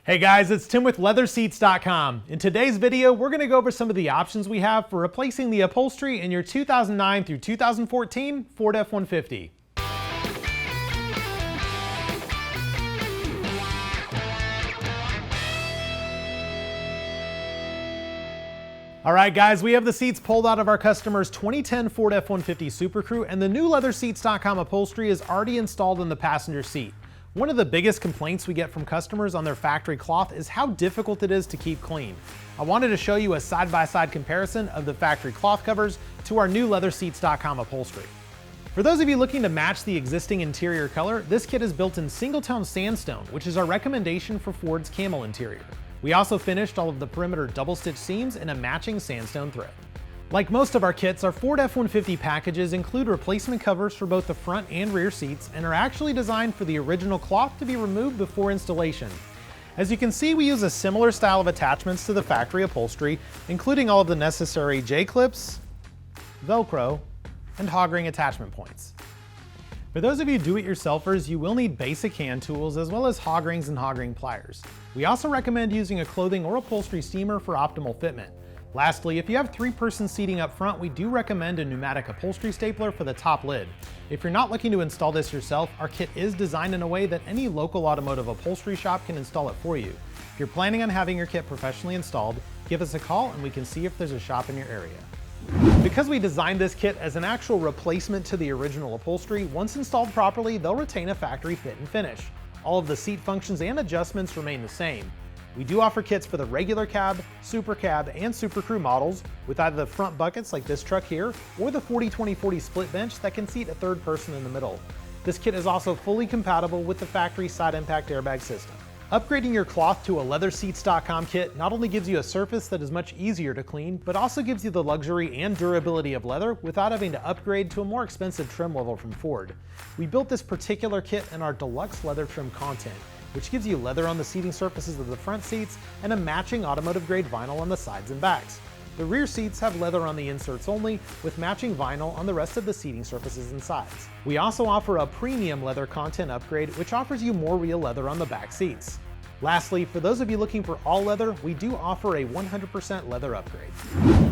Hey guys, it's Tim with LeatherSeats.com. In today's video, we're going to go over some of the options we have for replacing the upholstery in your 2009 through 2014 Ford F-150. Alright guys, we have the seats pulled out of our customer's 2010 Ford F-150 SuperCrew, and the new LeatherSeats.com upholstery is already installed in the passenger seat. One of the biggest complaints we get from customers on their factory cloth is how difficult it is to keep clean. I wanted to show you a side-by-side comparison of the factory cloth covers to our new LeatherSeats.com upholstery. For those of you looking to match the existing interior color, this kit is built in Single-Tone Sandstone, which is our recommendation for Ford's camel interior. We also finished all of the perimeter double-stitch seams in a matching sandstone thread. Like most of our kits, our Ford F-150 packages include replacement covers for both the front and rear seats and are actually designed for the original cloth to be removed before installation. As you can see, we use a similar style of attachments to the factory upholstery, including all of the necessary J-clips, Velcro, and hog ring attachment points. For those of you do-it-yourselfers, you will need basic hand tools as well as hog rings and hog ring pliers. We also recommend using a clothing or upholstery steamer for optimal fitment. Lastly, if you have 3-person seating up front, we do recommend a pneumatic upholstery stapler for the top lid. If you're not looking to install this yourself, our kit is designed in a way that any local automotive upholstery shop can install it for you. If you're planning on having your kit professionally installed, give us a call and we can see if there's a shop in your area. Because we designed this kit as an actual replacement to the original upholstery, once installed properly, they'll retain a factory fit and finish. All of the seat functions and adjustments remain the same. We do offer kits for the regular cab, super cab, and SuperCrew models with either the front buckets like this truck here, or the 40-20-40 split bench that can seat a third person in the middle. This kit is also fully compatible with the factory side impact airbag system. Upgrading your cloth to a LeatherSeats.com kit not only gives you a surface that is much easier to clean, but also gives you the luxury and durability of leather without having to upgrade to a more expensive trim level from Ford. We built this particular kit in our Deluxe leather trim content, which gives you leather on the seating surfaces of the front seats and a matching automotive-grade vinyl on the sides and backs. The rear seats have leather on the inserts only, with matching vinyl on the rest of the seating surfaces and sides. We also offer a premium leather content upgrade, which offers you more real leather on the back seats. Lastly, for those of you looking for all leather, we do offer a 100% leather upgrade.